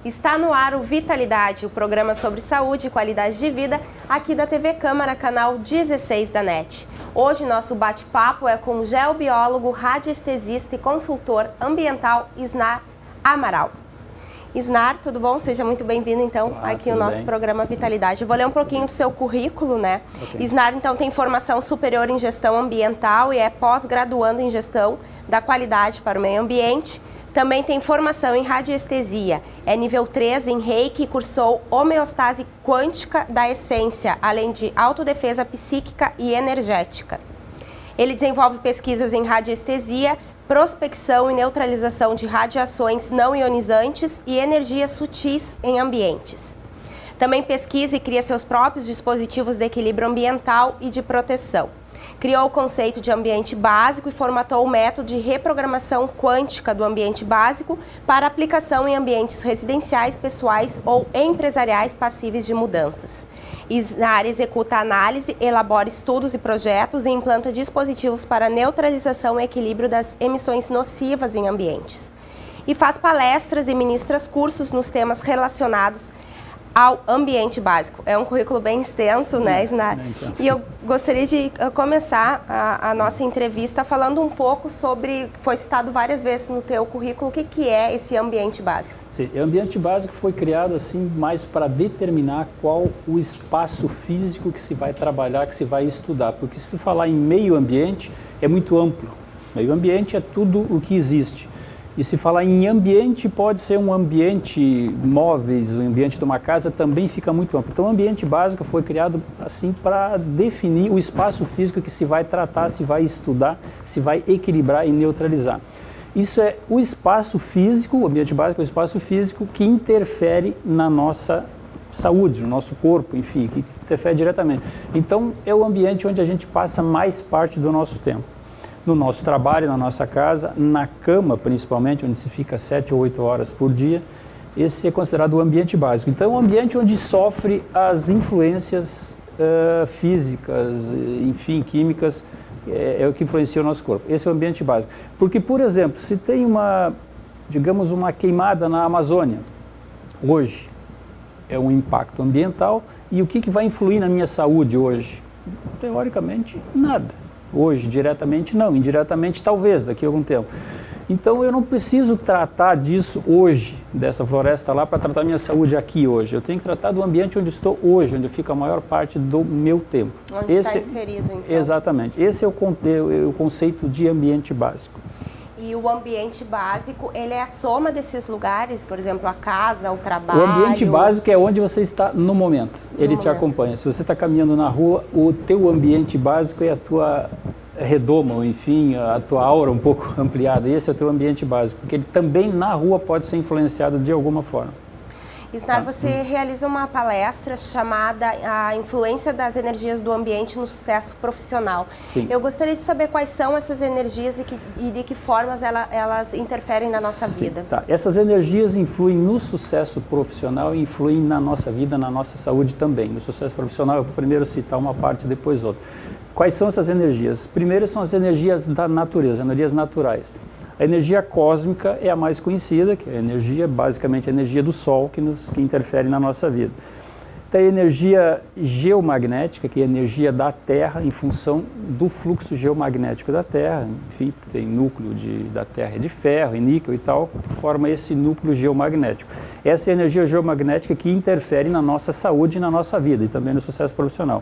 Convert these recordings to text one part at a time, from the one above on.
Está no ar o Vitalidade, o programa sobre saúde e qualidade de vida aqui da TV Câmara, canal 16 da NET. Hoje nosso bate-papo é com o geobiólogo, radiestesista e consultor ambiental Isnar Amaral. Isnar, tudo bom? Seja muito bem-vindo, então, aqui ao nosso programa Vitalidade. Eu vou ler um pouquinho do seu currículo, né? Okay. Isnar, então, tem formação superior em gestão ambiental e é pós-graduando em gestão da qualidade para o meio ambiente. Também tem formação em radiestesia, é nível 3 em Reiki e cursou homeostase quântica da essência, além de autodefesa psíquica e energética. Ele desenvolve pesquisas em radiestesia, prospecção e neutralização de radiações não ionizantes e energias sutis em ambientes. Também pesquisa e cria seus próprios dispositivos de equilíbrio ambiental e de proteção. Criou o conceito de ambiente básico e formatou o método de reprogramação quântica do ambiente básico para aplicação em ambientes residenciais, pessoais ou empresariais passíveis de mudanças. Isnar executa análise, elabora estudos e projetos e implanta dispositivos para neutralização e equilíbrio das emissões nocivas em ambientes. E faz palestras e ministra cursos nos temas relacionados ao ambiente básico. É um currículo bem extenso, né, Isnar? E eu gostaria de começar a nossa entrevista falando um pouco sobre, foi citado várias vezes no teu currículo, o que é esse ambiente básico? Sim, o ambiente básico foi criado assim mais para determinar qual o espaço físico que se vai trabalhar, que se vai estudar, porque se falar em meio ambiente é muito amplo. Meio ambiente é tudo o que existe. E se falar em ambiente, pode ser um ambiente móveis, o ambiente de uma casa também fica muito amplo. Então o ambiente básico foi criado assim para definir o espaço físico que se vai tratar, se vai estudar, se vai equilibrar e neutralizar. Isso é o espaço físico, o ambiente básico é o espaço físico que interfere na nossa saúde, no nosso corpo, enfim, que interfere diretamente. Então é o ambiente onde a gente passa mais parte do nosso tempo. No nosso trabalho, na nossa casa, na cama principalmente, onde se fica 7 ou 8 horas por dia, esse é considerado o ambiente básico. Então é um ambiente onde sofre as influências físicas, enfim, químicas, é o que influencia o nosso corpo. Esse é o ambiente básico. Porque, por exemplo, se tem digamos, uma queimada na Amazônia, hoje é um impacto ambiental, e o que vai influir na minha saúde hoje? Teoricamente, nada. Hoje, diretamente não, indiretamente talvez, daqui a algum tempo. Então eu não preciso tratar disso hoje, dessa floresta lá, para tratar minha saúde aqui hoje. Eu tenho que tratar do ambiente onde estou hoje, onde fica a maior parte do meu tempo. Onde está inserido, então. Exatamente. Esse é o conceito de ambiente básico. E o ambiente básico, ele é a soma desses lugares, por exemplo, a casa, o trabalho... O ambiente básico é onde você está no momento, ele te acompanha. Se você está caminhando na rua, o teu ambiente básico é a tua redoma, enfim, a tua aura um pouco ampliada. Esse é o teu ambiente básico, porque ele também na rua pode ser influenciado de alguma forma. Isnar, você realiza uma palestra chamada A Influência das Energias do Ambiente no Sucesso Profissional. Sim. Eu gostaria de saber quais são essas energias e de que formas elas interferem na nossa vida. Tá. Essas energias influem no sucesso profissional e influem na nossa vida, na nossa saúde também. No sucesso profissional, eu vou primeiro citar uma parte, depois outra. Quais são essas energias? Primeiro são as energias da natureza, energias naturais. A energia cósmica é a mais conhecida, que é a energia, basicamente a energia do Sol, que interfere na nossa vida. Tem a energia geomagnética, que é a energia da Terra, em função do fluxo geomagnético da Terra. Enfim, tem núcleo da Terra de ferro e níquel e tal, forma esse núcleo geomagnético. Essa é a energia geomagnética que interfere na nossa saúde e na nossa vida, e também no sucesso profissional.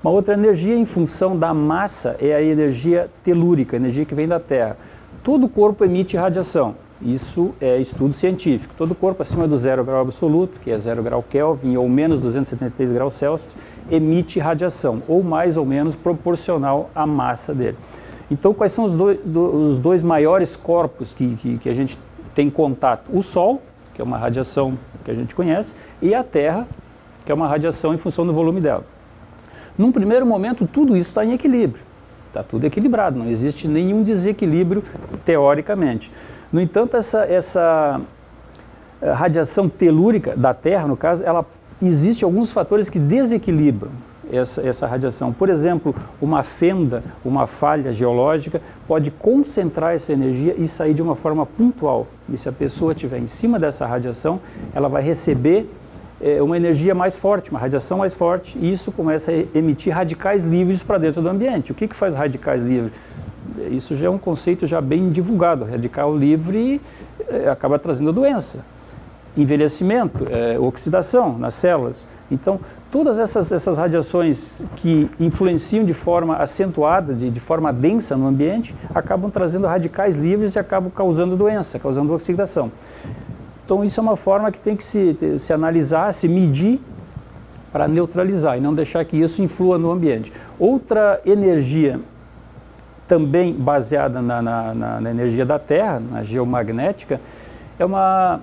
Uma outra energia, em função da massa, é a energia telúrica, a energia que vem da Terra. Todo corpo emite radiação, isso é estudo científico. Todo corpo acima do 0 grau absoluto, que é 0 grau Kelvin, ou menos 273 graus Celsius, emite radiação, ou mais ou menos proporcional à massa dele. Então, quais são os dois maiores corpos que a gente tem contato? O Sol, que é uma radiação que a gente conhece, e a Terra, que é uma radiação em função do volume dela. Num primeiro momento, tudo isso está em equilíbrio. Está tudo equilibrado, não existe nenhum desequilíbrio teoricamente. No entanto, essa radiação telúrica da Terra, no caso, existe alguns fatores que desequilibram essa radiação. Por exemplo, uma fenda, uma falha geológica pode concentrar essa energia e sair de uma forma pontual. E se a pessoa estiver em cima dessa radiação, ela vai receber uma energia mais forte, uma radiação mais forte, e isso começa a emitir radicais livres para dentro do ambiente. O que faz radicais livres? Isso já é um conceito já bem divulgado. Radical livre acaba trazendo doença, envelhecimento, oxidação nas células. Então, todas essas radiações que influenciam de forma acentuada, de forma densa no ambiente, acabam trazendo radicais livres e acabam causando doença, causando oxidação. Então, isso é uma forma que tem que se analisar, se medir para neutralizar e não deixar que isso influa no ambiente. Outra energia também baseada na energia da Terra, na geomagnética, é uma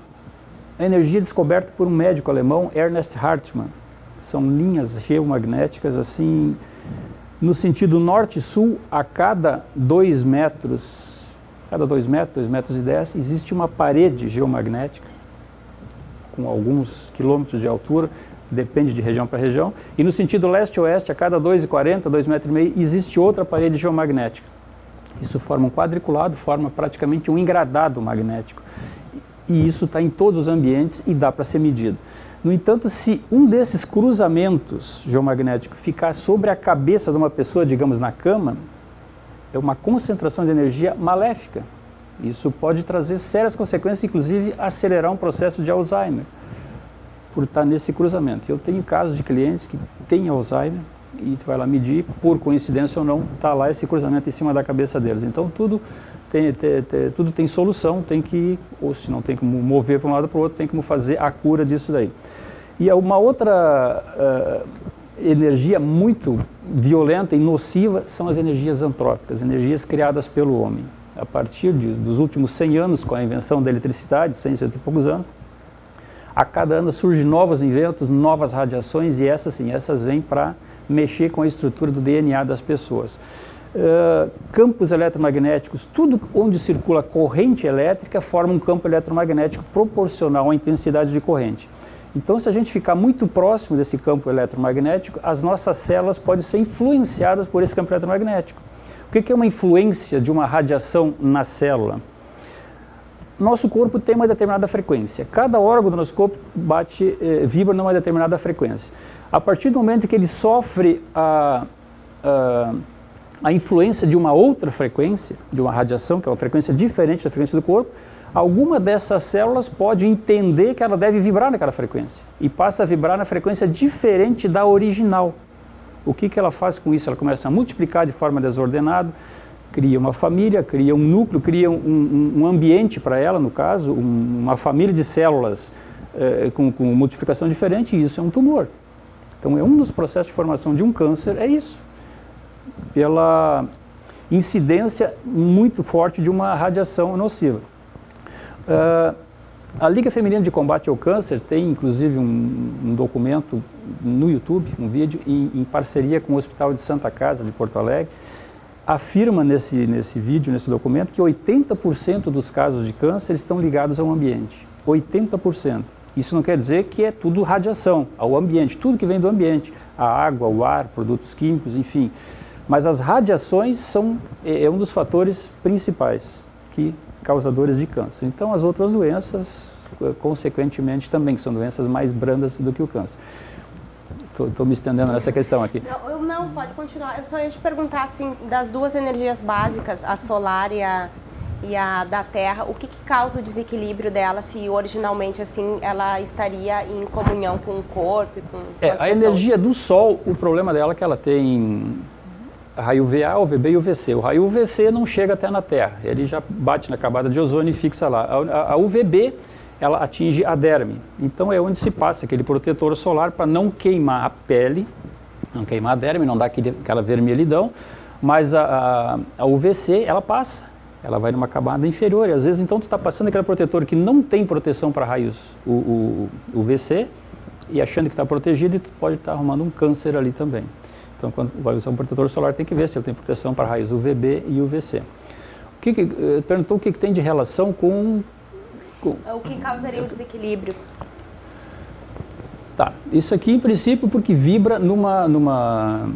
energia descoberta por um médico alemão, Ernest Hartmann. São linhas geomagnéticas assim, no sentido norte-sul, a cada 2 metros, 2 metros e 10, existe uma parede geomagnética com alguns quilômetros de altura, depende de região para região, e no sentido leste-oeste, a cada 2,40, 2,5 metros, existe outra parede geomagnética. Isso forma um quadriculado, forma praticamente um engradado magnético. E isso está em todos os ambientes e dá para ser medido. No entanto, se um desses cruzamentos geomagnéticos ficar sobre a cabeça de uma pessoa, digamos na cama, é uma concentração de energia maléfica. Isso pode trazer sérias consequências, inclusive acelerar um processo de Alzheimer, por estar nesse cruzamento. Eu tenho casos de clientes que têm Alzheimer e tu vai lá medir, por coincidência ou não, está lá esse cruzamento em cima da cabeça deles. Então tudo tem solução, tem que, ou se não tem como mover para um lado para o outro, tem como fazer a cura disso daí. E uma outra energia muito violenta e nociva são as energias antrópicas, energias criadas pelo homem. A partir dos últimos 100 anos, com a invenção da eletricidade, 100 e poucos anos, a cada ano surgem novos inventos, novas radiações, e essas vêm para mexer com a estrutura do DNA das pessoas. Campos eletromagnéticos, tudo onde circula corrente elétrica forma um campo eletromagnético proporcional à intensidade de corrente. Então, se a gente ficar muito próximo desse campo eletromagnético, as nossas células podem ser influenciadas por esse campo eletromagnético. O que é uma influência de uma radiação na célula? Nosso corpo tem uma determinada frequência. Cada órgão do nosso corpo vibra numa determinada frequência. A partir do momento que ele sofre a influência de uma outra frequência, de uma radiação, que é uma frequência diferente da frequência do corpo, alguma dessas células pode entender que ela deve vibrar naquela frequência e passa a vibrar na frequência diferente da original. O que ela faz com isso? Ela começa a multiplicar de forma desordenada, cria uma família, cria um núcleo, cria um ambiente para ela, no caso, uma família de células com multiplicação diferente, e isso é um tumor. Então, um dos processos de formação de um câncer é isso, pela incidência muito forte de uma radiação nociva. A Liga Feminina de Combate ao Câncer tem, inclusive, um documento no YouTube, um vídeo, em parceria com o Hospital de Santa Casa, de Porto Alegre, afirma nesse vídeo, nesse documento, que 80% dos casos de câncer estão ligados ao ambiente. 80%. Isso não quer dizer que é tudo radiação, ao ambiente, tudo que vem do ambiente, a água, o ar, produtos químicos, enfim. Mas as radiações é um dos fatores principais causadores de câncer. Então, as outras doenças, consequentemente, também são doenças mais brandas do que o câncer. Estou me estendendo nessa questão aqui. Não, pode continuar. Eu só ia te perguntar, assim, das duas energias básicas, a solar e a da Terra, o que causa o desequilíbrio dela, se originalmente, assim, ela estaria em comunhão com o corpo e com as pessoas? A energia do Sol, o problema dela é que ela tem raio UVA, UVB e UVC. O raio UVC não chega até na Terra, ele já bate na camada de ozônio e fixa lá. A UVB, ela atinge a derme, então é onde se passa aquele protetor solar para não queimar a pele, não queimar a derme, não dar aquela vermelhidão, mas a UVC, ela passa, ela vai numa camada inferior, e às vezes então tu está passando aquele protetor que não tem proteção para raios UVC, e achando que está protegido, e tu pode estar arrumando um câncer ali também. Então, quando vai usar um protetor solar, tem que ver se ele tem proteção para raios UVB e UVC. Perguntou o que tem de relação com... O que causaria o desequilíbrio? Tá, isso aqui em princípio porque vibra numa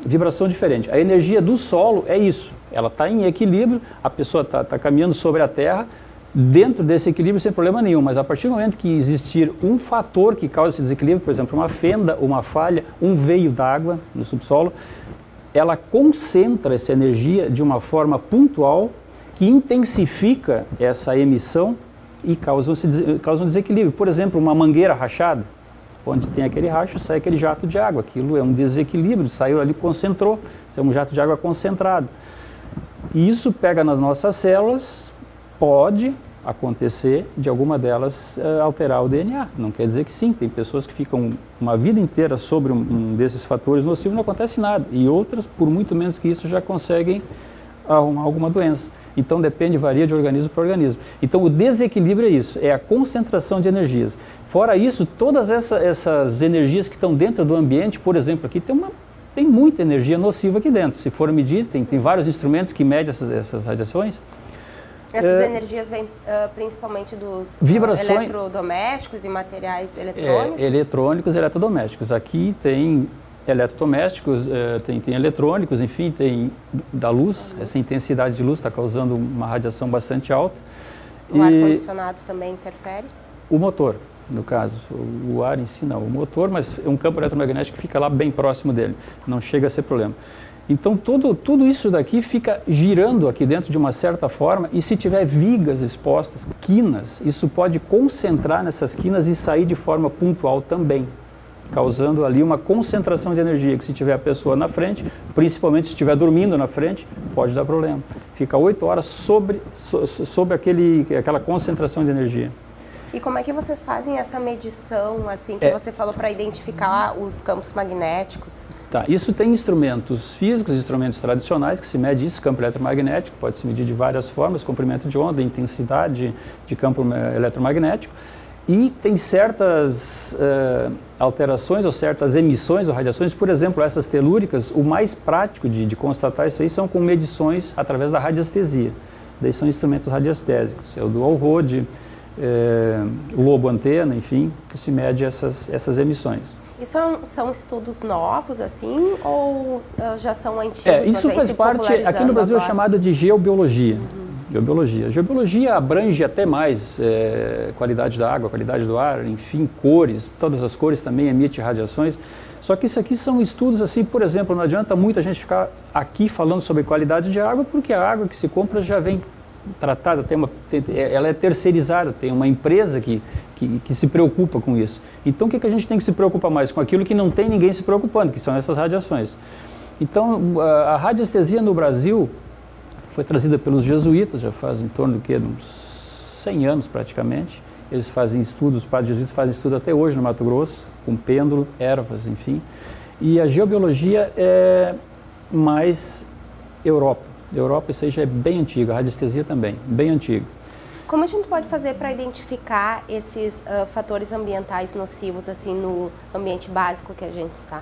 vibração diferente. A energia do solo é isso, ela está em equilíbrio, a pessoa está caminhando sobre a terra, dentro desse equilíbrio sem problema nenhum, mas a partir do momento que existir um fator que causa esse desequilíbrio, por exemplo, uma fenda, uma falha, um veio d'água no subsolo, ela concentra essa energia de uma forma pontual que intensifica essa emissão e causa um desequilíbrio. Por exemplo, uma mangueira rachada, onde tem aquele racho, sai aquele jato de água. Aquilo é um desequilíbrio, saiu ali, concentrou, isso é um jato de água concentrado. E isso pega nas nossas células, pode acontecer de alguma delas alterar o DNA. Não quer dizer que sim, tem pessoas que ficam uma vida inteira sobre um desses fatores nocivos e não acontece nada. E outras, por muito menos que isso, já conseguem arrumar alguma doença. Então depende, varia de organismo para organismo. Então o desequilíbrio é isso, é a concentração de energias. Fora isso, todas essas energias que estão dentro do ambiente, por exemplo, aqui tem muita energia nociva aqui dentro. Se for medir, tem vários instrumentos que medem essas radiações. Essas energias vêm principalmente dos eletrodomésticos e materiais eletrônicos? Eletrônicos e eletrodomésticos. Aqui tem eletrodomésticos, tem eletrônicos, enfim, tem da luz. Essa intensidade de luz está causando uma radiação bastante alta. O ar-condicionado também interfere? O motor, no caso. O ar em si não, o motor, mas um campo eletromagnético que fica lá bem próximo dele. Não chega a ser problema. Então tudo isso daqui fica girando aqui dentro de uma certa forma e se tiver vigas expostas, quinas, isso pode concentrar nessas quinas e sair de forma pontual também, causando ali uma concentração de energia, que se tiver a pessoa na frente, principalmente se estiver dormindo na frente, pode dar problema. Fica 8 horas sobre aquela concentração de energia. E como é que vocês fazem essa medição, assim, que você falou, para identificar os campos magnéticos? Tá, isso tem instrumentos físicos, instrumentos tradicionais, que se mede isso, campo eletromagnético, pode se medir de várias formas, comprimento de onda, intensidade de campo eletromagnético, e tem certas alterações ou certas emissões ou radiações, por exemplo, essas telúricas, o mais prático de constatar isso aí são com medições através da radiestesia. Daí são instrumentos radiestésicos, é o dual Rode, o lobo antena, enfim, que se mede essas emissões. E são estudos novos, assim, ou já são antigos? Isso faz parte, aqui no Brasil agora é chamado de geobiologia. Geobiologia. Geobiologia abrange até mais qualidade da água, qualidade do ar, enfim, cores, todas as cores também emitem radiações. Só que isso aqui são estudos assim, por exemplo, não adianta muita gente ficar aqui falando sobre qualidade de água, porque a água que se compra já vem tratada, ela é terceirizada, tem uma empresa que se preocupa com isso. Então o que a gente tem que se preocupar mais? Com aquilo que não tem ninguém se preocupando, que são essas radiações. Então a radiestesia no Brasil foi trazida pelos jesuítas, já faz em torno de uns 100 anos praticamente. Eles fazem estudos, os padres jesuítas fazem estudo até hoje no Mato Grosso, com pêndulo, ervas, enfim. E a geobiologia é mais Europa. Europa, isso aí já é bem antigo, a radiestesia também, bem antigo. Como a gente pode fazer para identificar esses fatores ambientais nocivos, assim, no ambiente básico que a gente está?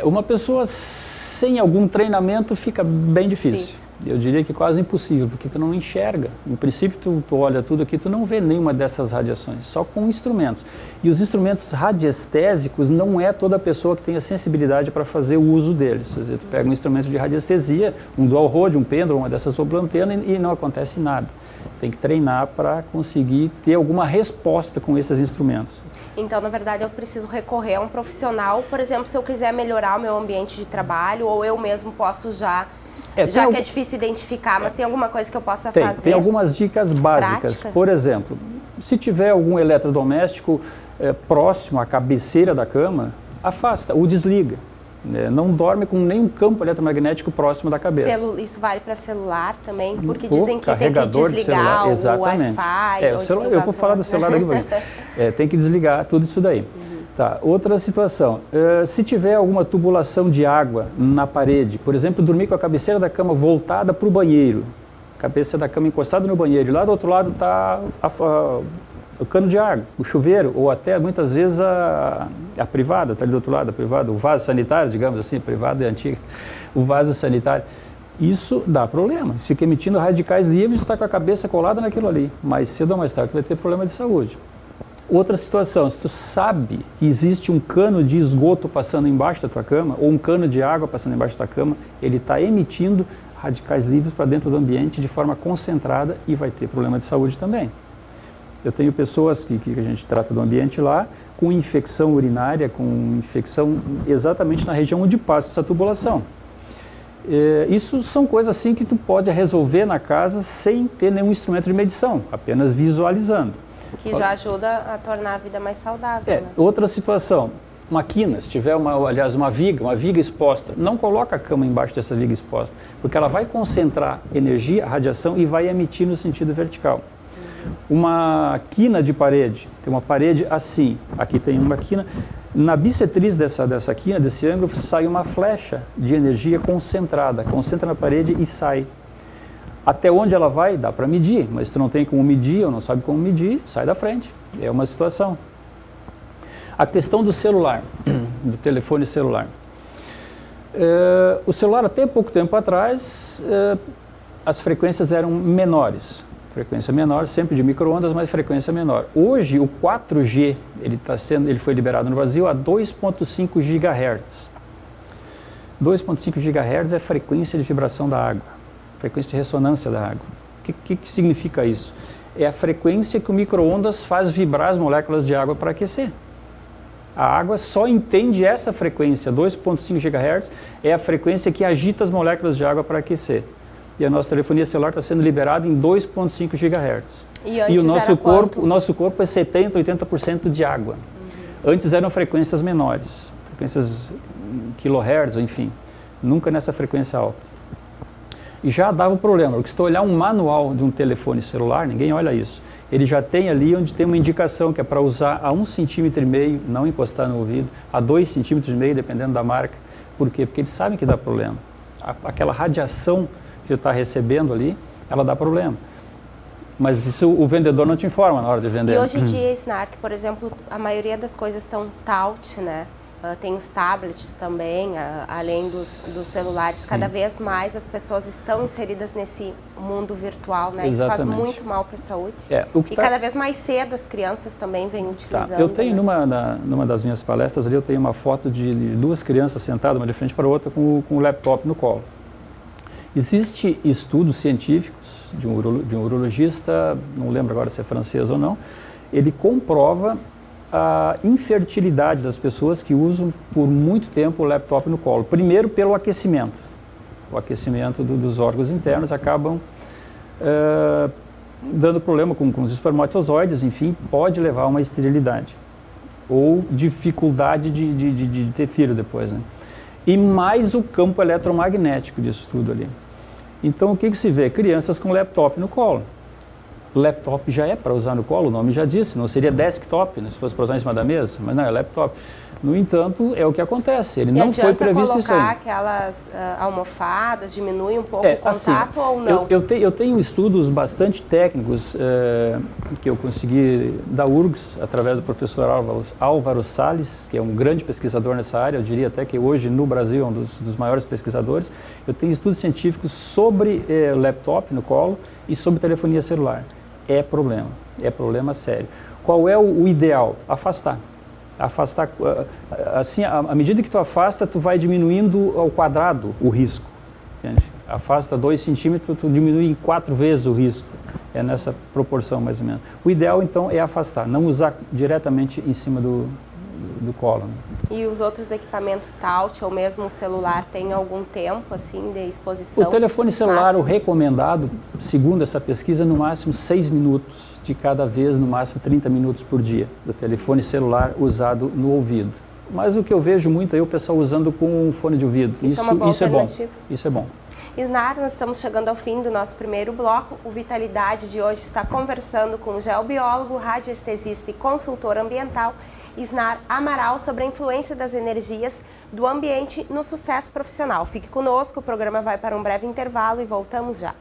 Uma pessoa sem algum treinamento fica bem difícil. Eu diria que quase impossível, porque tu não enxerga. Em princípio, tu olha tudo aqui, tu não vê nenhuma dessas radiações, só com instrumentos. E os instrumentos radiestésicos não é toda pessoa que tem a sensibilidade para fazer o uso deles. Quer dizer, tu pega um instrumento de radiestesia, um dual Rode, um pêndulo, uma dessas soblantenas e não acontece nada. Tem que treinar para conseguir ter alguma resposta com esses instrumentos. Então, na verdade, eu preciso recorrer a um profissional, por exemplo, se eu quiser melhorar o meu ambiente de trabalho, ou eu mesmo posso já que é difícil identificar, mas tem alguma coisa que eu possa fazer? Tem algumas dicas básicas. Prática. Por exemplo, se tiver algum eletrodoméstico próximo à cabeceira da cama, afasta, o desliga. Não dorme com nenhum campo eletromagnético próximo da cabeça. Isso vale para celular também? Porque dizem que tem que desligar o Wi-Fi. Eu vou falar do celular aqui, mas tem que desligar tudo isso daí. Tá. Outra situação, se tiver alguma tubulação de água na parede, por exemplo, dormir com a cabeceira da cama voltada para o banheiro, cabeça da cama encostada no banheiro, e lá do outro lado está o cano de água, o chuveiro, ou até muitas vezes a privada, está ali do outro lado, a privada, o vaso sanitário, digamos assim, a privada é antiga, o vaso sanitário. Isso dá problema, se fica emitindo radicais livres, está com a cabeça colada naquilo ali, mais cedo ou mais tarde vai ter problema de saúde. Outra situação, se tu sabe que existe um cano de esgoto passando embaixo da tua cama, ou um cano de água passando embaixo da tua cama, ele está emitindo radicais livres para dentro do ambiente de forma concentrada e vai ter problema de saúde também. Eu tenho pessoas que a gente trata do ambiente lá, com infecção urinária, com infecção exatamente na região onde passa essa tubulação. Isso são coisas assim que tu pode resolver na casa sem ter nenhum instrumento de medição, apenas visualizando. Que já ajuda a tornar a vida mais saudável. Né? Outra situação, uma quina, se tiver uma viga exposta, não coloca a cama embaixo dessa viga exposta, porque ela vai concentrar energia, radiação e vai emitir no sentido vertical. Uma quina de parede, tem uma parede assim, aqui tem uma quina, na bissetriz dessa quina, desse ângulo, sai uma flecha de energia concentrada, concentra na parede e sai. Até onde ela vai, dá para medir, mas se tu não tem como medir ou não sabe como medir, sai da frente. É uma situação. A questão do celular, do telefone celular. O celular, até pouco tempo atrás, as frequências eram menores. Frequência menor, sempre de micro-ondas, mas frequência menor. Hoje, o 4G, ele foi liberado no Brasil a 2.5 GHz. 2.5 GHz é a frequência de vibração da água. Frequência de ressonância da água. O que significa isso? É a frequência que o micro-ondas faz vibrar as moléculas de água para aquecer. A água só entende essa frequência, 2.5 GHz, é a frequência que agita as moléculas de água para aquecer. E a nossa telefonia celular está sendo liberada em 2.5 GHz. E o nosso corpo é 70%, 80% de água. Antes eram frequências menores, frequências kHz, enfim, nunca nessa frequência alta. E já dava um problema, porque se tu olhar um manual de um telefone celular, ninguém olha isso. Ele já tem ali onde tem uma indicação que é para usar a 1,5 cm, não encostar no ouvido, a 2,5 cm, dependendo da marca. Por quê? Porque eles sabem que dá problema. Aquela radiação que tu está recebendo ali, ela dá problema. Mas isso o vendedor não te informa na hora de vender. E hoje em dia, Snark, por exemplo, a maioria das coisas estão touch, né? Tem os tablets também, além dos celulares. Cada vez mais as pessoas estão inseridas nesse mundo virtual, né? Exatamente. Isso faz muito mal para a saúde. E cada vez mais cedo as crianças também vêm utilizando. Eu tenho, né? numa das minhas palestras ali, eu tenho uma foto de duas crianças sentadas, uma de frente para a outra, com o laptop no colo. Existem estudos científicos de um urologista, não lembro agora se é francês ou não, ele comprova a infertilidade das pessoas que usam por muito tempo o laptop no colo. Primeiro pelo aquecimento. O aquecimento dos órgãos internos acabam dando problema com os espermatozoides, enfim, pode levar a uma esterilidade. Ou dificuldade de ter filho depois, né? E mais o campo eletromagnético disso tudo ali. Então o que se vê? Crianças com laptop no colo. O laptop já é para usar no colo, o nome já disse, não seria desktop, né, se fosse para usar em cima da mesa, mas não, é laptop. No entanto, é o que acontece, ele não foi previsto isso aí. Colocar aquelas almofadas, diminui um pouco o contato ou não? Eu tenho estudos bastante técnicos que eu consegui da URGS, através do professor Álvaro Salles, que é um grande pesquisador nessa área, eu diria até que hoje no Brasil é um dos maiores pesquisadores. Eu tenho estudos científicos sobre laptop no colo e sobre telefonia celular. É problema sério. Qual é o ideal? Afastar, assim, à medida que tu afasta, tu vai diminuindo ao quadrado o risco, entende? Afasta 2 centímetros, tu diminui em 4 vezes o risco, é nessa proporção mais ou menos. O ideal então é afastar, não usar diretamente em cima do colo. Né? E os outros equipamentos touch ou mesmo o celular tem algum tempo assim de exposição? O telefone celular, o recomendado, segundo essa pesquisa, no máximo 6 minutos de cada vez, no máximo 30 minutos por dia, do telefone celular usado no ouvido. Mas o que eu vejo muito aí é o pessoal usando com um fone de ouvido. Isso é uma boa alternativa. Isso é bom. Isnar, nós estamos chegando ao fim do nosso primeiro bloco. O Vitalidade de hoje está conversando com o geobiólogo, radiestesista e consultor ambiental, Isnar Amaral, sobre a influência das energias do ambiente no sucesso profissional. Fique conosco, o programa vai para um breve intervalo e voltamos já.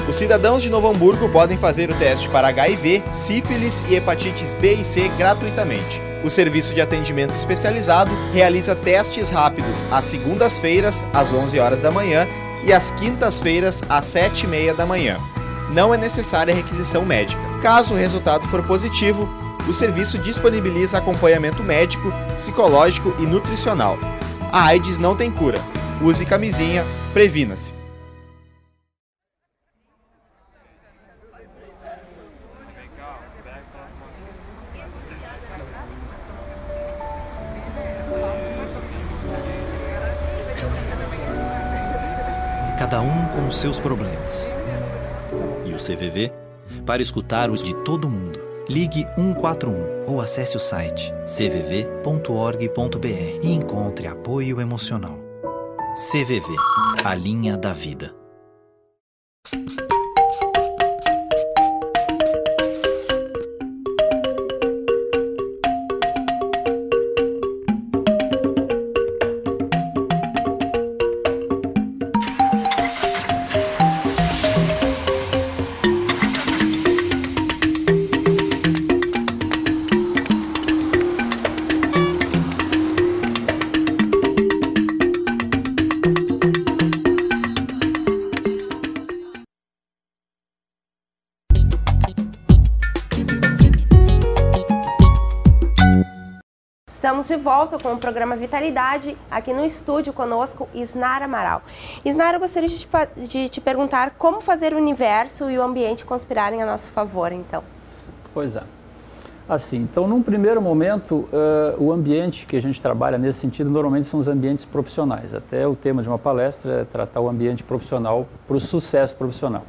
Os cidadãos de Novo Hamburgo podem fazer o teste para HIV, sífilis e hepatites B e C gratuitamente. O serviço de atendimento especializado realiza testes rápidos às segundas-feiras, às 11 horas da manhã, e às quintas-feiras, às 7h30 da manhã. Não é necessária requisição médica. Caso o resultado for positivo, o serviço disponibiliza acompanhamento médico, psicológico e nutricional. A AIDS não tem cura. Use camisinha, previna-se. Cada um com os seus problemas. E o CVV, para escutar os de todo mundo, ligue 141 ou acesse o site cvv.org.br e encontre apoio emocional. CVV, a linha da vida. Estamos de volta com o programa Vitalidade, aqui no estúdio conosco, Isnara Amaral. Isnara, eu gostaria de te perguntar como fazer o universo e o ambiente conspirarem a nosso favor, então. Pois é. Assim, então, num primeiro momento, o ambiente que a gente trabalha nesse sentido, normalmente são os ambientes profissionais. Até o tema de uma palestra é tratar o ambiente profissional para o sucesso profissional.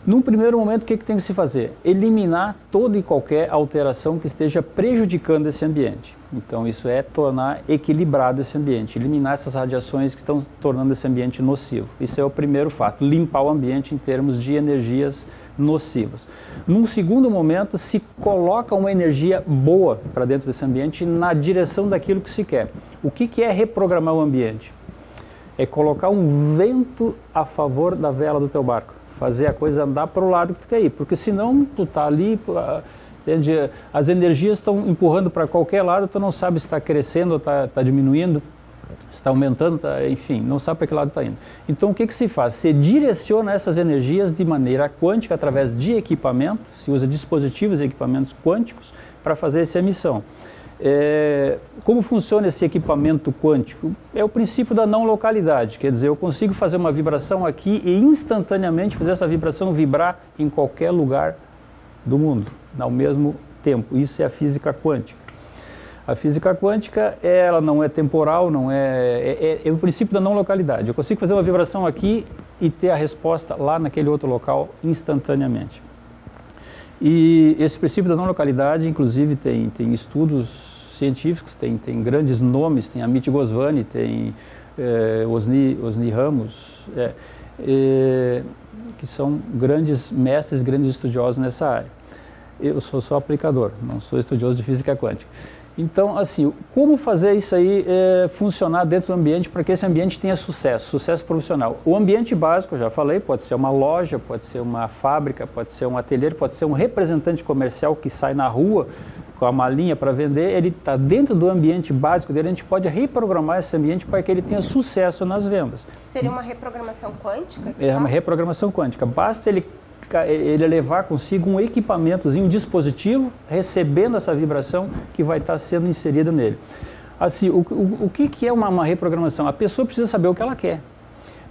Num primeiro momento, o que tem que se fazer? Eliminar toda e qualquer alteração que esteja prejudicando esse ambiente. Então, isso é tornar equilibrado esse ambiente, eliminar essas radiações que estão tornando esse ambiente nocivo. Isso é o primeiro fato, limpar o ambiente em termos de energias nocivas. Num segundo momento, se coloca uma energia boa para dentro desse ambiente na direção daquilo que se quer. O que é reprogramar o ambiente? É colocar um vento a favor da vela do teu barco. Fazer a coisa andar para o lado que tu quer ir, porque senão tu tá ali, entende? As energias estão empurrando para qualquer lado, tu não sabe se está crescendo ou está diminuindo, se está aumentando, enfim, não sabe para que lado está indo. Então o que se faz? Se direciona essas energias de maneira quântica através de equipamento, se usa dispositivos e equipamentos quânticos para fazer essa emissão. Como funciona esse equipamento quântico? É o princípio da não localidade, quer dizer, eu consigo fazer uma vibração aqui e instantaneamente fazer essa vibração vibrar em qualquer lugar do mundo, ao mesmo tempo. Isso é a física quântica. A física quântica, ela não é temporal, é o princípio da não localidade. Eu consigo fazer uma vibração aqui e ter a resposta lá naquele outro local instantaneamente. E esse princípio da não localidade, inclusive, tem estudos científicos, tem grandes nomes, tem Amit Goswami, tem Osni Ramos, que são grandes mestres, grandes estudiosos nessa área. Eu sou só aplicador, não sou estudioso de física quântica. Então, assim, como fazer isso aí funcionar dentro do ambiente para que esse ambiente tenha sucesso profissional? O ambiente básico, eu já falei, pode ser uma loja, pode ser uma fábrica, pode ser um ateliê, pode ser um representante comercial que sai na rua com a malinha para vender, ele está dentro do ambiente básico dele, a gente pode reprogramar esse ambiente para que ele tenha sucesso nas vendas. Seria uma reprogramação quântica? É uma reprogramação quântica. Basta ele levar consigo um equipamentozinho, um dispositivo, recebendo essa vibração que vai estar sendo inserida nele. Assim, o que é uma reprogramação? A pessoa precisa saber o que ela quer,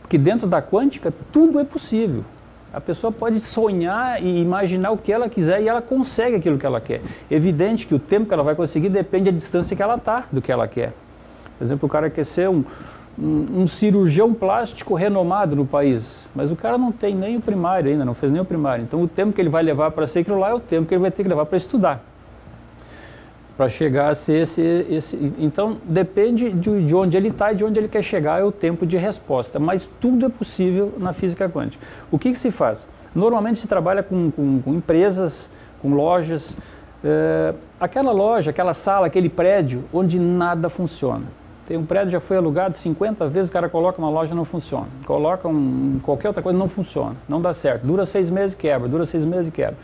porque dentro da quântica tudo é possível. A pessoa pode sonhar e imaginar o que ela quiser e ela consegue aquilo que ela quer. Evidente que o tempo que ela vai conseguir depende da distância que ela está do que ela quer. Por exemplo, o cara quer ser um cirurgião plástico renomado no país, mas o cara não tem nem o primário ainda, não fez nem o primário. Então o tempo que ele vai levar para ser aquilo lá é o tempo que ele vai ter que levar para estudar, para chegar a ser esse. Então depende de onde ele está e de onde ele quer chegar, é o tempo de resposta, mas tudo é possível na física quântica. O que se faz? Normalmente se trabalha com empresas, com lojas, aquela loja, aquela sala, aquele prédio onde nada funciona. Tem um prédio que já foi alugado 50 vezes, o cara coloca uma loja, não funciona. Coloca qualquer outra coisa, não funciona, não dá certo. Dura 6 meses e quebra, dura 6 meses e quebra.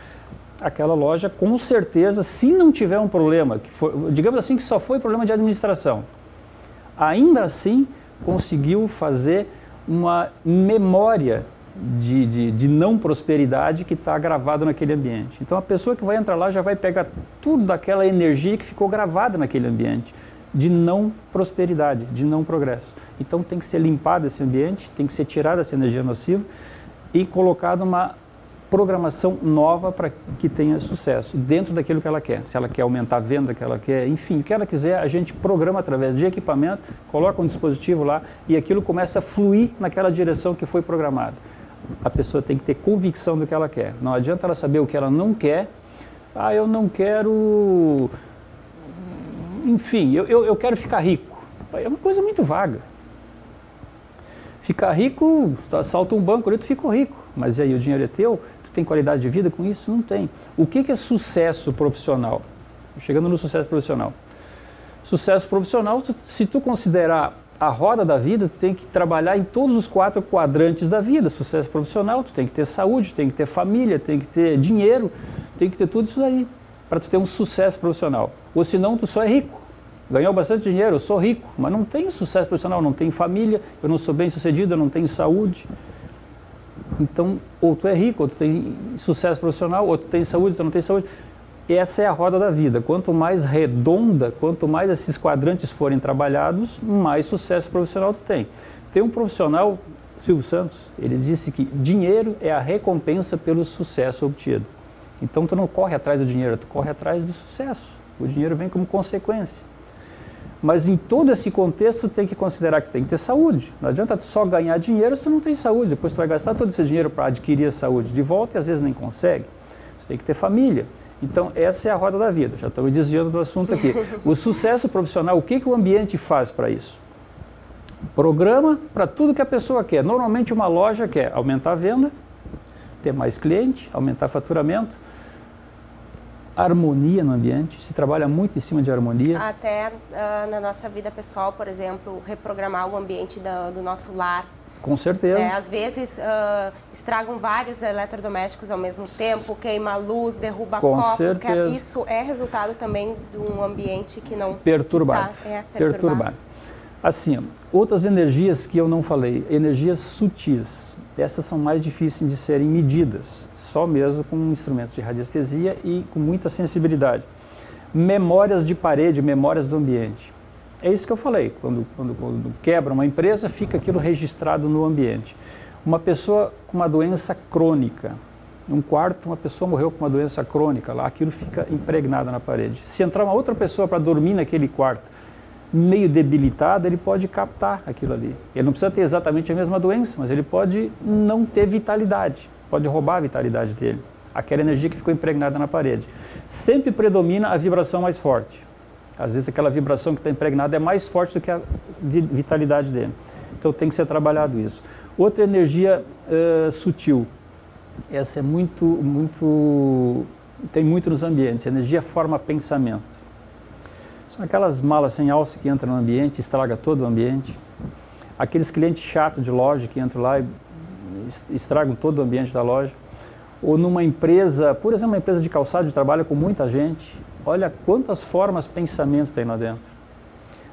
Aquela loja, com certeza, se não tiver um problema, digamos assim que só foi problema de administração, ainda assim conseguiu fazer uma memória de não prosperidade que está gravada naquele ambiente. Então a pessoa que vai entrar lá já vai pegar tudo daquela energia que ficou gravada naquele ambiente, de não prosperidade, de não progresso. Então tem que ser limpado esse ambiente, tem que ser tirada essa energia nociva e colocada uma programação nova para que tenha sucesso dentro daquilo que ela quer. Se ela quer aumentar a venda, que ela quer, enfim, o que ela quiser, a gente programa através de equipamento, coloca um dispositivo lá e aquilo começa a fluir naquela direção que foi programada. A pessoa tem que ter convicção do que ela quer. Não adianta ela saber o que ela não quer. Ah, eu não quero... Enfim, eu quero ficar rico. É uma coisa muito vaga. Ficar rico, tu assalta um banco ali, tu ficou rico. Mas e aí, o dinheiro é teu? Tu tem qualidade de vida com isso? Não tem. O que é sucesso profissional? Chegando no sucesso profissional. Sucesso profissional, se tu considerar a roda da vida, tu tem que trabalhar em todos os 4 quadrantes da vida. Sucesso profissional, tu tem que ter saúde, tem que ter família, tem que ter dinheiro, tem que ter tudo isso aí, para tu ter um sucesso profissional. Ou senão, tu só é rico. Ganhou bastante dinheiro, eu sou rico, mas não tenho sucesso profissional, não tenho família, eu não sou bem sucedido, eu não tenho saúde. Então, ou tu é rico, ou tu tem sucesso profissional, ou tu tem saúde, tu não tem saúde. Essa é a roda da vida. Quanto mais redonda, quanto mais esses quadrantes forem trabalhados, mais sucesso profissional tu tem. Tem um profissional, Silvio Santos, ele disse que dinheiro é a recompensa pelo sucesso obtido. Então tu não corre atrás do dinheiro, tu corre atrás do sucesso. O dinheiro vem como consequência. Mas em todo esse contexto tem que considerar que tem que ter saúde. Não adianta tu só ganhar dinheiro se tu não tem saúde. Depois tu vai gastar todo esse dinheiro para adquirir a saúde de volta e às vezes nem consegue. Tu tem que ter família. Então essa é a roda da vida. Já estou me desviando do assunto aqui. O sucesso profissional, o que o ambiente faz para isso? Programa para tudo que a pessoa quer. Normalmente uma loja quer aumentar a venda, ter mais cliente, aumentar faturamento, harmonia no ambiente, se trabalha muito em cima de harmonia. Até na nossa vida pessoal, por exemplo, reprogramar o ambiente do nosso lar. Com certeza. Às vezes estragam vários eletrodomésticos ao mesmo tempo, queima a luz, derruba Com copo. certeza. Isso é resultado também de um ambiente que não... Perturbado. Perturbado. Assim, outras energias que eu não falei, energias sutis. Essas são mais difíceis de serem medidas, só mesmo com instrumentos de radiestesia e com muita sensibilidade. Memórias de parede, memórias do ambiente. É isso que eu falei, quando quebra uma empresa, fica aquilo registrado no ambiente. Uma pessoa com uma doença crônica, num quarto, uma pessoa morreu com uma doença crônica, lá aquilo fica impregnado na parede. Se entrar uma outra pessoa para dormir naquele quarto, meio debilitado, ele pode captar aquilo ali. Ele não precisa ter exatamente a mesma doença, mas ele pode não ter vitalidade, pode roubar a vitalidade dele, aquela energia que ficou impregnada na parede. Sempre predomina a vibração mais forte. Às vezes aquela vibração que está impregnada é mais forte do que a vitalidade dele. Então tem que ser trabalhado isso. Outra energia sutil, essa é tem muito nos ambientes, a energia forma pensamento. São aquelas malas sem alça que entram no ambiente, estraga todo o ambiente. Aqueles clientes chatos de loja que entram lá e estragam todo o ambiente da loja. Ou numa empresa, por exemplo, uma empresa de calçado, trabalha com muita gente. Olha quantas formas pensamento tem lá dentro.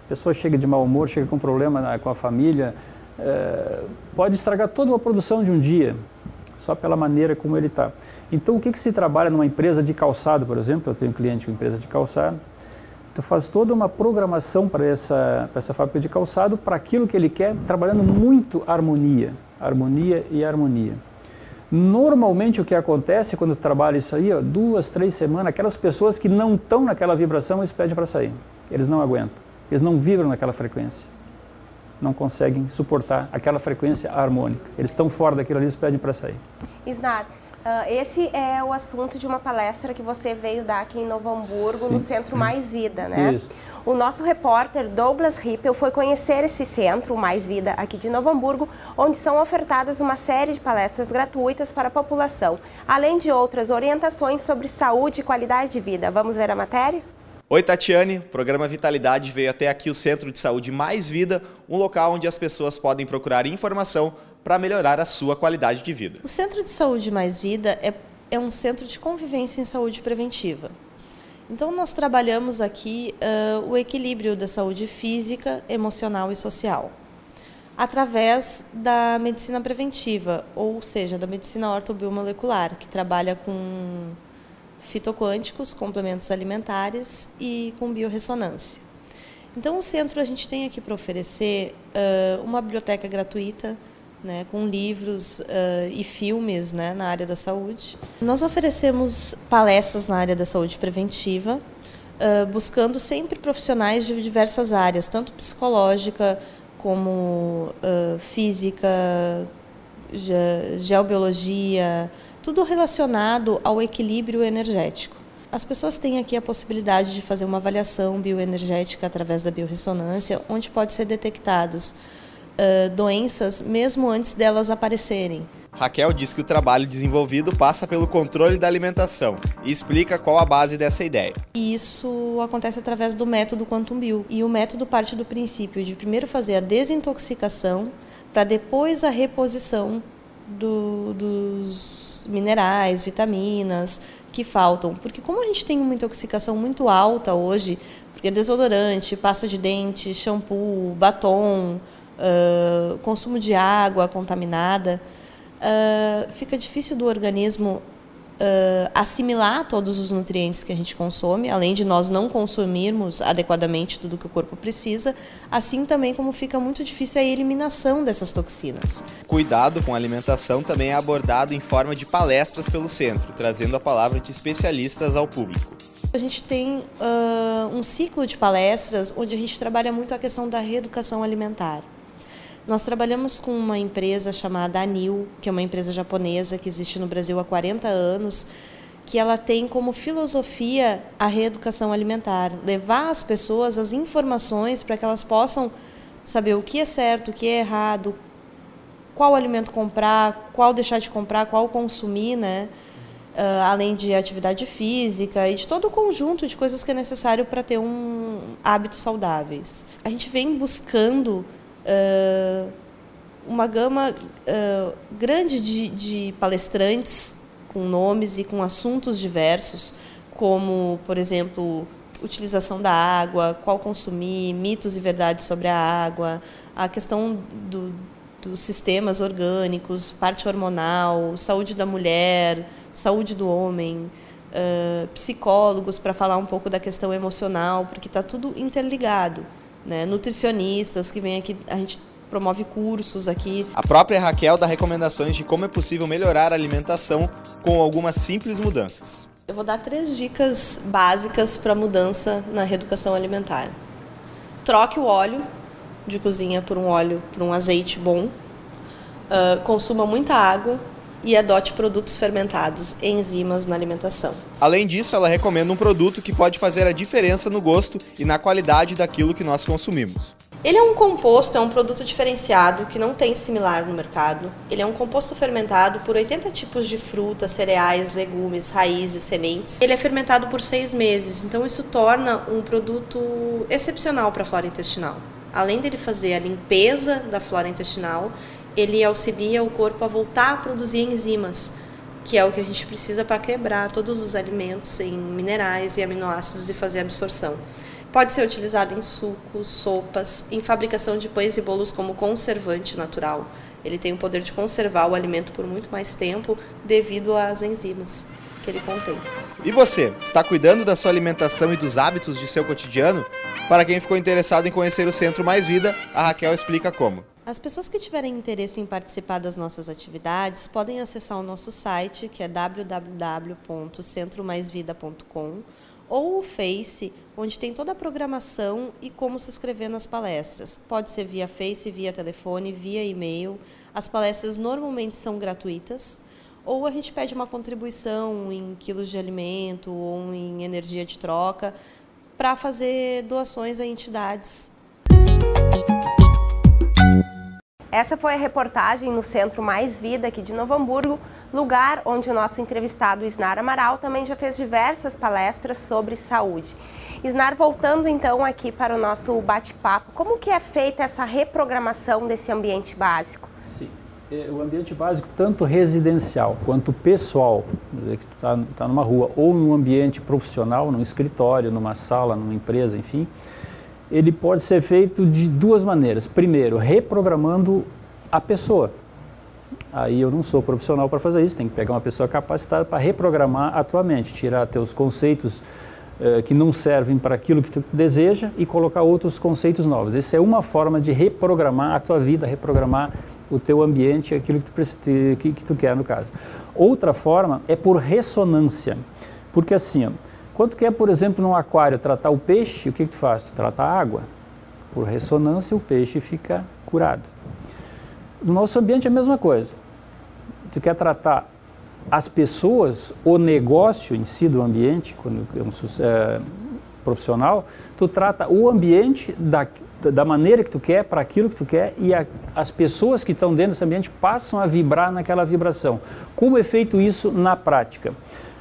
A pessoa chega de mau humor, chega com problema com a família, pode estragar toda uma produção de um dia, só pela maneira como ele está. Então, o que se trabalha numa empresa de calçado, por exemplo? Eu tenho um cliente com empresa de calçado. Tu faz toda uma programação para essa fábrica de calçado, para aquilo que ele quer, trabalhando muito harmonia e harmonia. Normalmente o que acontece quando tu trabalha isso aí, 2, 3 semanas, aquelas pessoas que não estão naquela vibração, eles pedem para sair. Eles não aguentam, eles não vibram naquela frequência. Não conseguem suportar aquela frequência harmônica. Eles estão fora daquilo ali, eles pedem para sair. Isnar, esse é o assunto de uma palestra que você veio dar aqui em Novo Hamburgo, no Centro Mais Vida, né? Isso. O nosso repórter Douglas Rippel foi conhecer esse centro, Mais Vida, aqui de Novo Hamburgo, onde são ofertadas uma série de palestras gratuitas para a população, além de outras orientações sobre saúde e qualidade de vida. Vamos ver a matéria? Oi, Tatiane. O programa Vitalidade veio até aqui o Centro de Saúde Mais Vida, um local onde as pessoas podem procurar informação para melhorar a sua qualidade de vida. O Centro de Saúde Mais Vida é um centro de convivência em saúde preventiva. Então, nós trabalhamos aqui o equilíbrio da saúde física, emocional e social. através da medicina preventiva, ou seja, da medicina ortobiomolecular, que trabalha com fitoquânticos, complementos alimentares e com biorressonância. Então, o centro a gente tem aqui para oferecer uma biblioteca gratuita, né, com livros e filmes, né, na área da saúde. Nós oferecemos palestras na área da saúde preventiva, buscando sempre profissionais de diversas áreas, tanto psicológica como física, geobiologia, tudo relacionado ao equilíbrio energético. As pessoas têm aqui a possibilidade de fazer uma avaliação bioenergética através da biorressonância, onde pode ser detectados doenças mesmo antes delas aparecerem. Raquel diz que o trabalho desenvolvido passa pelo controle da alimentação e explica qual a base dessa ideia. E isso acontece através do método Quantum Bio. E o método parte do princípio de primeiro fazer a desintoxicação para depois a reposição dos minerais, vitaminas que faltam. Porque como a gente tem uma intoxicação muito alta hoje, porque desodorante, pasta de dente, shampoo, batom, consumo de água contaminada, fica difícil do organismo assimilar todos os nutrientes que a gente consome, além de nós não consumirmos adequadamente tudo que o corpo precisa, assim também como fica muito difícil a eliminação dessas toxinas. Cuidado com a alimentação também é abordado em forma de palestras pelo centro, trazendo a palavra de especialistas ao público. A gente tem um ciclo de palestras onde a gente trabalha muito a questão da reeducação alimentar. Nós trabalhamos com uma empresa chamada Anil, que é uma empresa japonesa que existe no Brasil há 40 anos, que ela tem como filosofia a reeducação alimentar, levar às pessoas as informações para que elas possam saber o que é certo, o que é errado, qual alimento comprar, qual deixar de comprar, qual consumir, né? Além de atividade física e de todo o conjunto de coisas que é necessário para ter hábitos saudáveis. A gente vem buscando uma gama grande de palestrantes com nomes e com assuntos diversos, como, por exemplo, utilização da água, qual consumir, mitos e verdades sobre a água, a questão dos sistemas orgânicos, parte hormonal, saúde da mulher, saúde do homem, psicólogos para falar um pouco da questão emocional, porque está tudo interligado, né? Nutricionistas que vêm aqui, a gente promove cursos aqui. A própria Raquel dá recomendações de como é possível melhorar a alimentação com algumas simples mudanças. Eu vou dar 3 dicas básicas para mudança na reeducação alimentar. Troque o óleo de cozinha por um azeite bom. Consuma muita água e adote produtos fermentados, enzimas na alimentação. Além disso, ela recomenda um produto que pode fazer a diferença no gosto e na qualidade daquilo que nós consumimos. Ele é um composto, é um produto diferenciado que não tem similar no mercado. Ele é um composto fermentado por 80 tipos de frutas, cereais, legumes, raízes, sementes. Ele é fermentado por 6 meses, então isso torna um produto excepcional para a flora intestinal. Além dele fazer a limpeza da flora intestinal, ele auxilia o corpo a voltar a produzir enzimas, que é o que a gente precisa para quebrar todos os alimentos em minerais e aminoácidos e fazer a absorção. Pode ser utilizado em sucos, sopas, em fabricação de pães e bolos como conservante natural. Ele tem o poder de conservar o alimento por muito mais tempo devido às enzimas que ele contém. E você, está cuidando da sua alimentação e dos hábitos de seu cotidiano? Para quem ficou interessado em conhecer o Centro Mais Vida, a Raquel explica como. As pessoas que tiverem interesse em participar das nossas atividades podem acessar o nosso site, que é www.centromaisvida.com, ou o Face, onde tem toda a programação e como se inscrever nas palestras. Pode ser via Face, via telefone, via e-mail. As palestras normalmente são gratuitas, ou a gente pede uma contribuição em quilos de alimento ou em energia de troca para fazer doações a entidades. Essa foi a reportagem no Centro Mais Vida, aqui de Novo Hamburgo, lugar onde o nosso entrevistado Isnar Amaral também já fez diversas palestras sobre saúde. Isnar, voltando então aqui para o nosso bate-papo, como que é feita essa reprogramação desse ambiente básico? Sim, o ambiente básico, tanto residencial quanto pessoal, que tu tá numa rua ou num ambiente profissional, num escritório, numa sala, numa empresa, enfim, ele pode ser feito de duas maneiras. Primeiro, reprogramando a pessoa. Aí eu não sou profissional para fazer isso, tem que pegar uma pessoa capacitada para reprogramar a tua mente, tirar teus conceitos que não servem para aquilo que tu deseja e colocar outros conceitos novos. Essa é uma forma de reprogramar a tua vida, reprogramar o teu ambiente, aquilo que tu quer no caso. Outra forma é por ressonância, porque assim, ó, quando tu quer, por exemplo, num aquário tratar o peixe, o que tu faz? Tu trata a água. Por ressonância o peixe fica curado. No nosso ambiente é a mesma coisa. Tu quer tratar as pessoas, o negócio em si do ambiente, quando é um profissional, tu trata o ambiente da maneira que tu quer, para aquilo que tu quer, e as pessoas que estão dentro desse ambiente passam a vibrar naquela vibração. Como é feito isso na prática?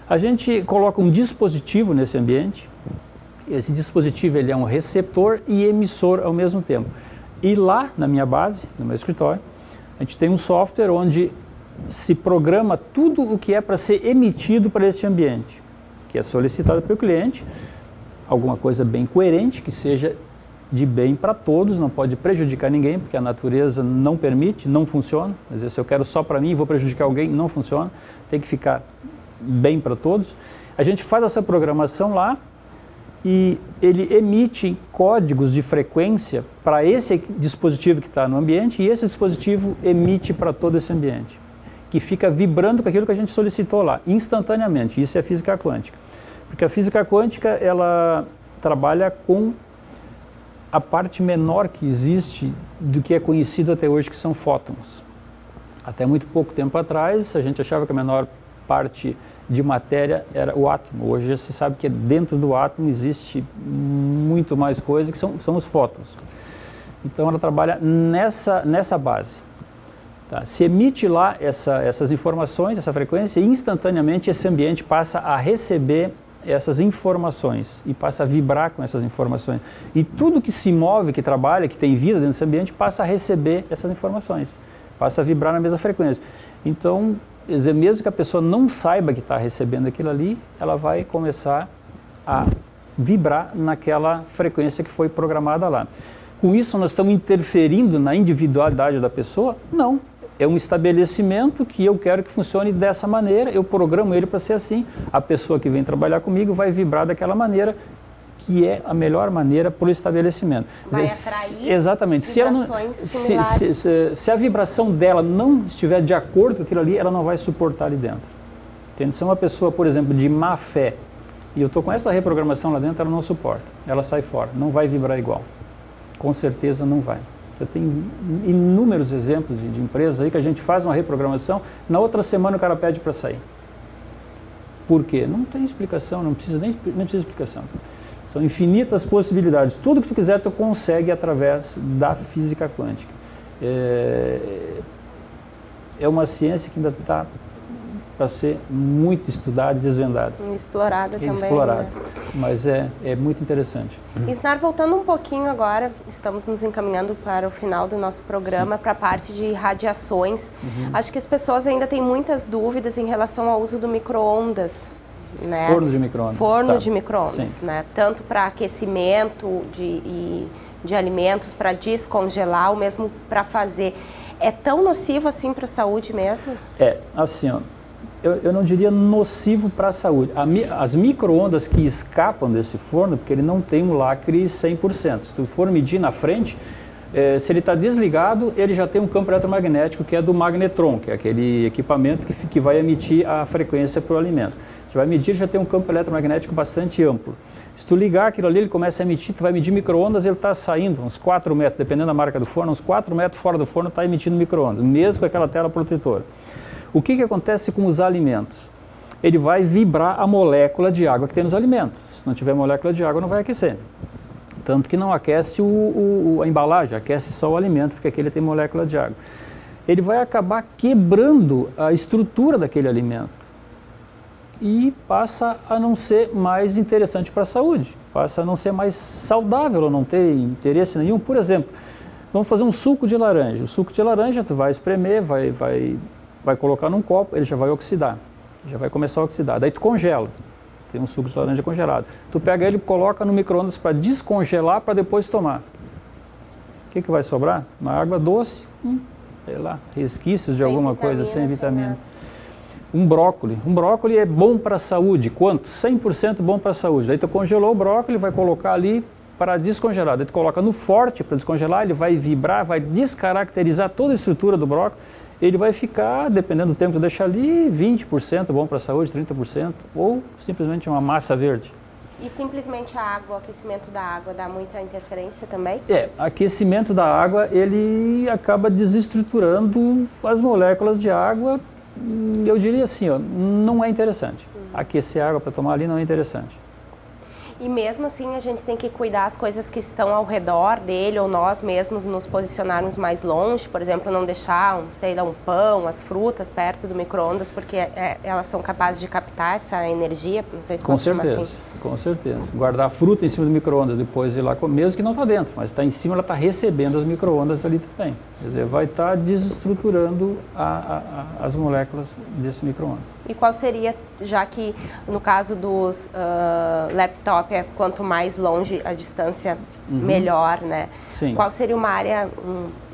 A gente coloca um dispositivo nesse ambiente, esse dispositivo ele é um receptor e emissor ao mesmo tempo. E lá na minha base, no meu escritório, a gente tem um software onde se programa tudo o que é para ser emitido para este ambiente, que é solicitado pelo cliente, alguma coisa bem coerente, que seja de bem para todos, não pode prejudicar ninguém, porque a natureza não permite, não funciona. Às vezes, se eu quero só para mim e vou prejudicar alguém, não funciona, tem que ficar bem para todos. A gente faz essa programação lá e ele emite códigos de frequência para esse dispositivo que está no ambiente e esse dispositivo emite para todo esse ambiente, que fica vibrando com aquilo que a gente solicitou lá, instantaneamente. Isso é a física quântica. Porque a física quântica, ela trabalha com a parte menor que existe do que é conhecido até hoje, que são fótons. Até muito pouco tempo atrás, a gente achava que a menor parte de matéria era o átomo. Hoje já se sabe que dentro do átomo existe muito mais coisa, que são os fótons. Então ela trabalha nessa base. Tá? Se emite lá essas informações, essa frequência, e instantaneamente esse ambiente passa a receber essas informações e passa a vibrar com essas informações. E tudo que se move, que trabalha, que tem vida dentro desse ambiente, passa a receber essas informações, passa a vibrar na mesma frequência. Então, mesmo que a pessoa não saiba que está recebendo aquilo ali, ela vai começar a vibrar naquela frequência que foi programada lá. Com isso, nós estamos interferindo na individualidade da pessoa? Não. É um estabelecimento que eu quero que funcione dessa maneira, eu programo ele para ser assim. A pessoa que vem trabalhar comigo vai vibrar daquela maneira, que é a melhor maneira para o estabelecimento. Vai atrair exatamente. vibrações similares. Se a vibração dela não estiver de acordo com aquilo ali, ela não vai suportar ali dentro. Entende? Se é uma pessoa, por exemplo, de má fé, e eu estou com essa reprogramação lá dentro, ela não suporta, ela sai fora, não vai vibrar igual. Com certeza não vai. Eu tenho inúmeros exemplos de empresas aí que a gente faz uma reprogramação, na outra semana o cara pede para sair. Por quê? Não tem explicação, não precisa explicação. São infinitas possibilidades. Tudo que tu quiser, tu consegue através da física quântica. É uma ciência que ainda está para ser muito estudada e desvendada. Explorada também. Explorada, né? Mas é muito interessante. Isnar, voltando um pouquinho agora, estamos nos encaminhando para o final do nosso programa, para a parte de radiações. Acho que as pessoas ainda têm muitas dúvidas em relação ao uso do micro-ondas. Né? Forno de micro-ondas. Forno de micro-ondas, né? Tanto para aquecimento de alimentos, para descongelar, ou mesmo para fazer. É tão nocivo assim para a saúde mesmo? É, assim, ó, eu não diria nocivo para a saúde. As micro-ondas que escapam desse forno, porque ele não tem um lacre 100%. Se tu for medir na frente, se ele está desligado, ele já tem um campo eletromagnético que é do magnetron, que é aquele equipamento que vai emitir a frequência para o alimento. Você vai medir, já tem um campo eletromagnético bastante amplo. Se tu ligar aquilo ali, ele começa a emitir, tu vai medir micro-ondas, ele está saindo uns 4 metros, dependendo da marca do forno, uns 4 metros fora do forno está emitindo micro-ondas, mesmo com aquela tela protetora. O que acontece com os alimentos? Ele vai vibrar a molécula de água que tem nos alimentos. Se não tiver molécula de água, não vai aquecer. Tanto que não aquece a embalagem, aquece só o alimento, porque aquele tem molécula de água. Ele vai acabar quebrando a estrutura daquele alimento. E passa a não ser mais interessante para a saúde, passa a não ser mais saudável, ou não ter interesse nenhum. Por exemplo, vamos fazer um suco de laranja. O suco de laranja tu vai espremer, vai colocar num copo, ele já vai oxidar, já vai começar a oxidar. Daí tu congela, tem um suco de laranja congelado. Tu pega ele e coloca no micro-ondas para descongelar para depois tomar. O que vai sobrar? Uma água doce, sei lá, resquícios de alguma coisa, sem vitamina. Um brócoli é bom para a saúde. Quanto? 100% bom para a saúde. Daí tu congelou o brócoli, vai colocar ali para descongelar. Daí tu coloca no forte para descongelar, ele vai vibrar, vai descaracterizar toda a estrutura do brócoli. Ele vai ficar, dependendo do tempo que tu deixar ali, 20% bom para a saúde, 30%, ou simplesmente uma massa verde. E simplesmente a água, o aquecimento da água dá muita interferência também? Aquecimento da água, ele acaba desestruturando as moléculas de água. Eu diria assim, não é interessante. Aquecer água para tomar ali não é interessante. E mesmo assim a gente tem que cuidar as coisas que estão ao redor dele, ou nós mesmos nos posicionarmos mais longe, por exemplo, não deixar, um pão, as frutas perto do micro-ondas, porque elas são capazes de captar essa energia, não sei se posso chamar assim. Com certeza. Guardar a fruta em cima do micro-ondas, depois ir lá, mesmo que não está dentro, mas está em cima, ela está recebendo as micro-ondas ali também. Quer dizer, vai estar desestruturando as moléculas desse micro-ondas. E qual seria, já que no caso dos laptop, quanto mais longe a distância, melhor, né? Sim. Qual seria uma área,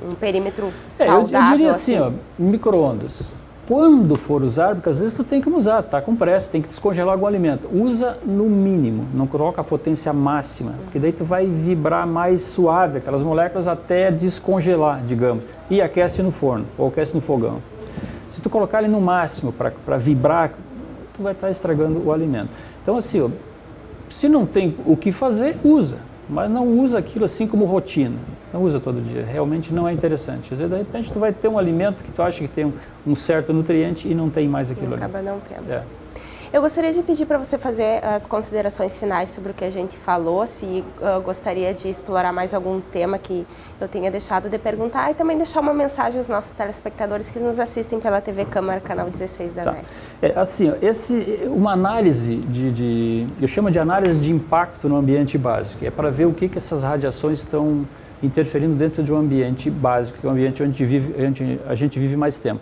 um perímetro saudável? Eu diria assim, micro-ondas. Quando for usar, porque às vezes tu tem que usar, tá com pressa, tem que descongelar algum alimento. Usa no mínimo, não coloca a potência máxima, porque daí tu vai vibrar mais suave aquelas moléculas até descongelar, digamos, e aquece no forno, ou aquece no fogão. Se tu colocar ele no máximo para vibrar, tu vai estar estragando o alimento. Então assim, se não tem o que fazer, usa, mas não usa aquilo assim como rotina. Não usa todo dia, realmente não é interessante. Às vezes, de repente, tu vai ter um alimento que tu acha que tem um certo nutriente e não tem mais aquilo ali. Acaba não tendo. Eu gostaria de pedir para você fazer as considerações finais sobre o que a gente falou, se gostaria de explorar mais algum tema que eu tenha deixado de perguntar, e também deixar uma mensagem aos nossos telespectadores que nos assistem pela TV Câmara, canal 16 da NET. Assim, uma análise eu chamo de análise de impacto no ambiente básico, é para ver o que essas radiações estão interferindo dentro de um ambiente básico, que é um ambiente onde a gente vive mais tempo.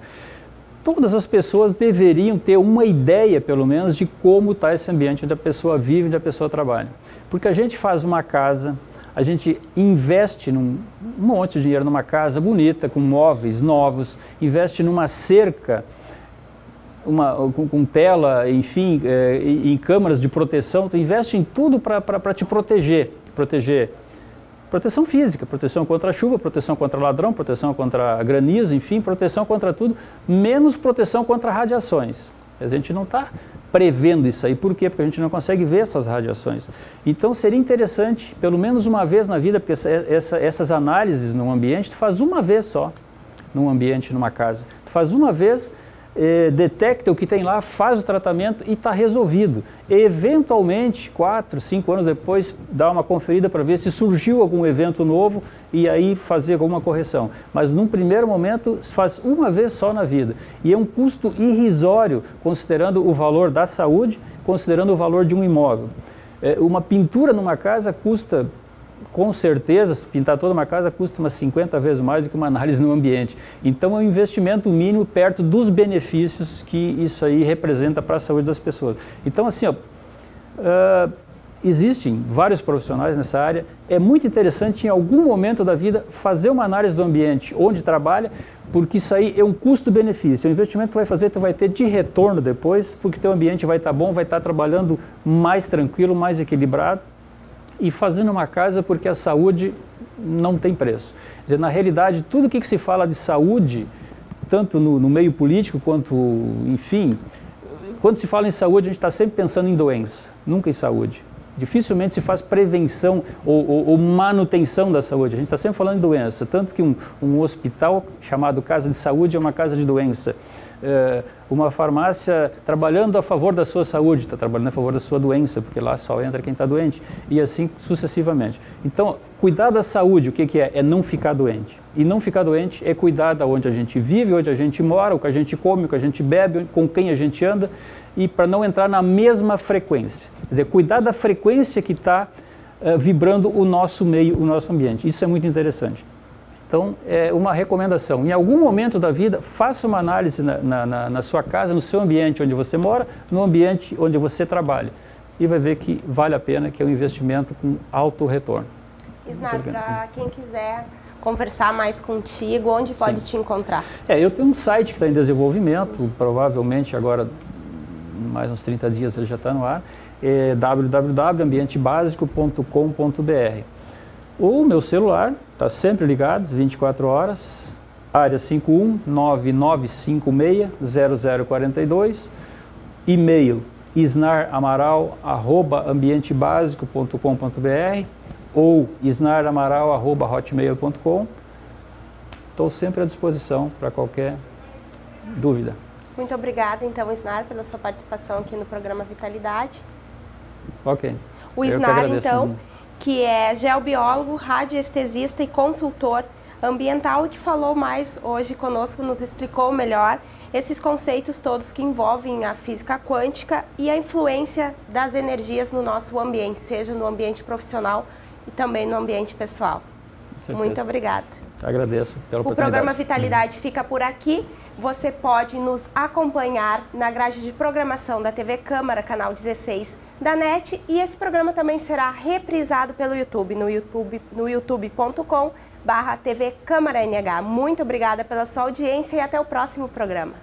Todas as pessoas deveriam ter uma ideia, pelo menos, de como está esse ambiente onde a pessoa vive, onde a pessoa trabalha. Porque a gente faz uma casa, a gente investe um monte de dinheiro numa casa bonita, com móveis novos, investe numa cerca, com tela, enfim, em câmaras de proteção, tu investe em tudo para te proteger. Proteção física, proteção contra a chuva, proteção contra ladrão, proteção contra granizo, enfim, proteção contra tudo, menos proteção contra radiações. A gente não está prevendo isso aí. Por quê? Porque a gente não consegue ver essas radiações. Então seria interessante, pelo menos uma vez na vida, porque essas análises num ambiente, tu faz uma vez só, num ambiente, numa casa. Tu faz uma vez, detecta o que tem lá, faz o tratamento e está resolvido. E, eventualmente, 4, 5 anos depois, dá uma conferida para ver se surgiu algum evento novo e aí fazer alguma correção. Mas, num primeiro momento, faz uma vez só na vida. E é um custo irrisório, considerando o valor da saúde, considerando o valor de um imóvel. Uma pintura numa casa custa, com certeza, pintar toda uma casa custa umas 50 vezes mais do que uma análise no ambiente. Então é um investimento mínimo perto dos benefícios que isso aí representa para a saúde das pessoas. Então assim, existem vários profissionais nessa área. É muito interessante em algum momento da vida fazer uma análise do ambiente onde trabalha, porque isso aí é um custo-benefício. O investimento que tu vai fazer, tu vai ter de retorno depois, porque teu ambiente vai estar bom, vai estar trabalhando mais tranquilo, mais equilibrado. E fazendo uma casa porque a saúde não tem preço. Quer dizer, na realidade, tudo que se fala de saúde, tanto no meio político quanto, enfim, quando se fala em saúde, a gente está sempre pensando em doença, nunca em saúde. Dificilmente se faz prevenção ou manutenção da saúde, a gente está sempre falando em doença, tanto que um hospital chamado casa de saúde é uma casa de doença. Uma farmácia trabalhando a favor da sua saúde, está trabalhando a favor da sua doença, porque lá só entra quem está doente, e assim sucessivamente. Então, cuidar da saúde, o que é? É não ficar doente. E não ficar doente é cuidar de onde a gente vive, onde a gente mora, o que a gente come, o que a gente bebe, com quem a gente anda, e para não entrar na mesma frequência. Quer dizer, cuidar da frequência que está vibrando o nosso meio, o nosso ambiente. Isso é muito interessante. Então, é uma recomendação. Em algum momento da vida, faça uma análise na sua casa, no seu ambiente onde você mora, no ambiente onde você trabalha. e vai ver que vale a pena, que é um investimento com alto retorno. Isnar, para quem quiser conversar mais contigo, onde pode te encontrar? Eu tenho um site que está em desenvolvimento, provavelmente agora, mais uns 30 dias ele já está no ar, é www.ambientebasico.com.br. O meu celular está sempre ligado, 24 horas, área 51-9956-0042, e-mail isnaramaral@ambientebasico.com.br ou isnaramaral@hotmail.com. Estou sempre à disposição para qualquer dúvida. Muito obrigada, então, Isnar, pela sua participação aqui no programa Vitalidade. Ok. O Isnar, então, que é geobiólogo, radiestesista e consultor ambiental e que falou mais hoje conosco, nos explicou melhor esses conceitos todos que envolvem a física quântica e a influência das energias no nosso ambiente, seja no ambiente profissional e também no ambiente pessoal. Muito obrigada. Agradeço pela oportunidade. O programa Vitalidade fica por aqui. Você pode nos acompanhar na grade de programação da TV Câmara, canal 16 da NET, e esse programa também será reprisado pelo YouTube, no youtube.com/TV Câmara NH. Muito obrigada pela sua audiência e até o próximo programa.